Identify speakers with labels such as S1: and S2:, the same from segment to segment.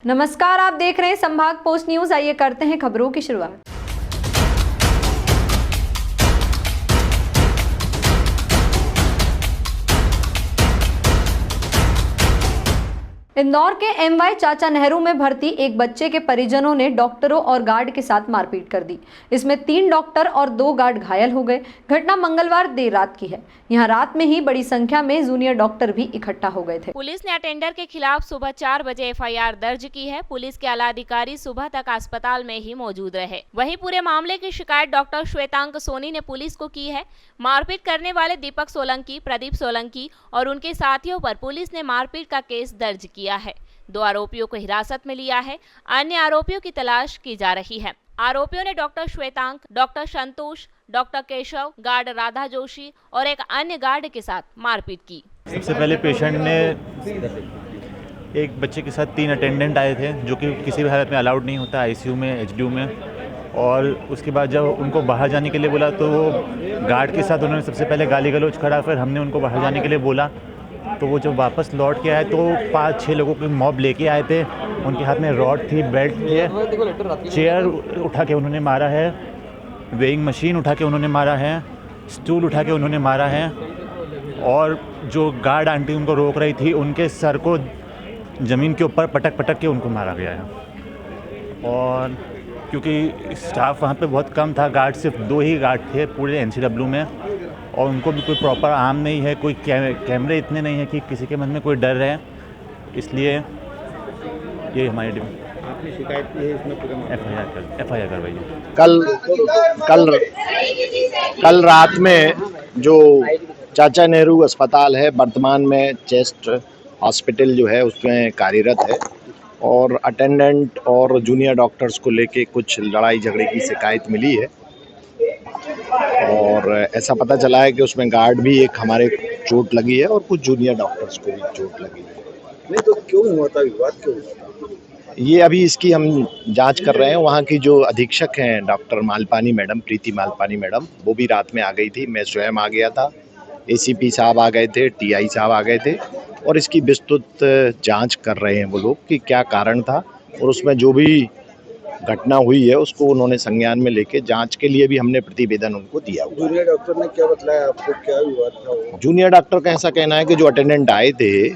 S1: नमस्कार, आप देख रहे हैं संभाग पोस्ट न्यूज। आइए करते हैं खबरों की शुरुआत। इंदौर के एमवाई चाचा नेहरू में भर्ती एक बच्चे के परिजनों ने डॉक्टरों और गार्ड के साथ मारपीट कर दी। इसमें 3 डॉक्टर और 2 गार्ड घायल हो गए। घटना मंगलवार देर रात की है। यहां रात में ही बड़ी संख्या में जूनियर डॉक्टर भी इकट्ठा हो गए थे।
S2: पुलिस ने अटेंडर के खिलाफ सुबह 4 बजे एफआईआर दर्ज की है। पुलिस के आला अधिकारी सुबह तक अस्पताल में ही मौजूद रहे। वहीं पूरे मामले की शिकायत डॉक्टर श्वेतांक सोनी ने पुलिस को की है। मारपीट करने वाले दीपक सोलंकी, प्रदीप सोलंकी और उनके साथियों पर पुलिस ने मारपीट का केस दर्ज किया है। 2 आरोपियों को हिरासत में लिया है। अन्य आरोपियों की तलाश की जा रही है। आरोपियों ने डॉक्टर श्वेतांक, डॉक्टर संतोष, डॉक्टर केशव, गार्ड राधा जोशी और एक अन्य गार्ड के साथ मारपीट की।
S3: सबसे पहले पेशेंट ने एक बच्चे के साथ 3 अटेंडेंट आए थे, जो कि किसी भी हालत में अलाउड नहीं होता आईसीयू में, एचडीयू में। और उसके बाद जब उनको बाहर जाने के लिए बोला तो गार्ड के साथ उन्होंने सबसे पहले गाली गलौज करा। फिर हमने उनको बाहर जाने के लिए बोला तो वो जब वापस लौट के आए तो 5-6 लोगों के मॉब लेके आए थे। उनके हाथ में रॉड थी, बेल्ट थी, चेयर उठा के उन्होंने मारा है, वेइंग मशीन उठा के उन्होंने मारा है, स्टूल उठा के उन्होंने मारा है। और जो गार्ड आंटी उनको रोक रही थी, उनके सर को ज़मीन के ऊपर पटक पटक के उनको मारा गया है। और क्योंकि स्टाफ वहाँ पे बहुत कम था, गार्ड सिर्फ 2 ही गार्ड थे पूरे एनसीडब्ल्यू में, और उनको भी कोई प्रॉपर आर्म नहीं है, कोई कैमरे इतने नहीं है कि किसी के मन में कोई डर है। इसलिए ये हमारी
S4: शिकायत की है, इसमें
S3: एफआईआर करवाइए।
S4: कल रात में जो चाचा नेहरू अस्पताल है, वर्तमान में चेस्ट हॉस्पिटल जो है उसमें कार्यरत है, और अटेंडेंट और जूनियर डॉक्टर्स को लेके कुछ लड़ाई झगड़े की शिकायत मिली है। और ऐसा पता चला है कि उसमें गार्ड भी एक हमारे चोट लगी है और कुछ जूनियर डॉक्टर्स को भी चोट लगी है।
S5: नहीं तो क्यों हुआ था, विवाद क्यों हुआ था?
S4: ये अभी इसकी हम जांच कर रहे हैं। वहाँ की जो अधीक्षक हैं डॉक्टर मालपानी मैडम, प्रीति मालपानी मैडम, वो भी रात में आ गई थी। मैं स्वयं आ गया था, एसीपी साहब आ गए थे, टीआई साहब आ गए थे, और इसकी विस्तृत जांच कर रहे हैं वो लोग कि क्या कारण था। और उसमें जो भी घटना हुई है उसको उन्होंने संज्ञान में लेके जांच के लिए भी हमने प्रतिवेदन उनको दिया हुआ।
S5: जूनियर डॉक्टर ने क्या बतलाया आपको, क्या विवाद था?
S4: जूनियर डॉक्टर का ऐसा कहना है कि जो अटेंडेंट आए थे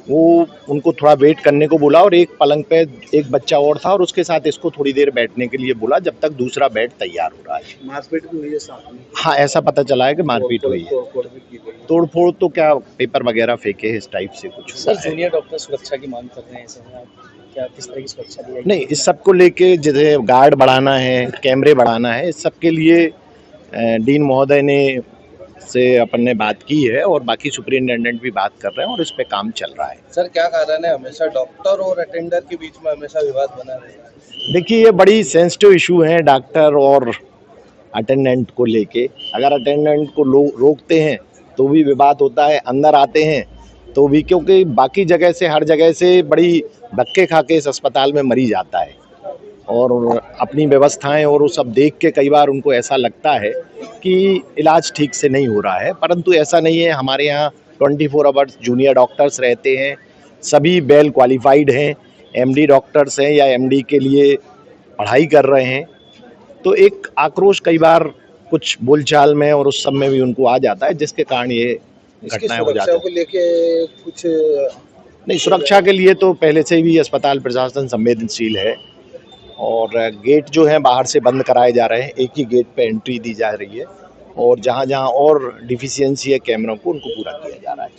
S4: वो उनको थोड़ा वेट करने को बोला, और एक पलंग पे एक बच्चा और था और उसके साथ इसको थोड़ी देर बैठने के लिए बोला जब तक दूसरा बेड तैयार हो रहा है।
S5: मारपीट भी हुई है साथ में?
S4: हाँ, ऐसा पता चला है कि मारपीट हुई है। तोड़फोड़ तो क्या, पेपर वगैरह फेंके, इस टाइप से कुछ।
S6: सर, जूनियर डॉक्टर सुरक्षा की मांग कर रहे हैं सर, क्या किस तरह की सुरक्षा दी जाएगी?
S4: नहीं, इस सब को लेके जैसे गार्ड बढ़ाना है, कैमरे बढ़ाना है, इस सब के लिए डीन महोदय ने से अपन ने बात की है, और बाकी सुपरिटेंडेंट भी बात कर रहे हैं और इस पे काम चल रहा है।
S5: सर, क्या कारण है हमेशा डॉक्टर और अटेंडर के बीच में हमेशा विवाद बना रहता है?
S4: देखिए, ये बड़ी सेंसिटिव इशू है डॉक्टर और अटेंडेंट को लेके। अगर अटेंडेंट को रोकते हैं तो भी विवाद होता है, अंदर आते हैं तो भी, क्योंकि बाकी जगह से, हर जगह से बड़ी धक्के खा के इस अस्पताल में मरीज आता है, और अपनी व्यवस्थाएं और वो सब देख के कई बार उनको ऐसा लगता है कि इलाज ठीक से नहीं हो रहा है, परंतु ऐसा नहीं है। हमारे यहाँ 24 आवर्स जूनियर डॉक्टर्स रहते हैं, सभी वेल क्वालिफाइड हैं, एमडी डॉक्टर्स हैं या एमडी के लिए पढ़ाई कर रहे हैं। तो एक आक्रोश कई बार कुछ बोलचाल में और उस सब में भी उनको आ जाता है, जिसके कारण ये घटनाएं हो जाती हैं।
S5: लेके कुछ
S4: नहीं, सुरक्षा के लिए तो पहले से ही अस्पताल प्रशासन संवेदनशील है, और गेट जो है बाहर से बंद कराए जा रहे हैं। एक ही गेट पे एंट्री दी जा रही है, और जहां जहां और डिफिशियंसी है कैमरों को, उनको पूरा किया जा रहा है।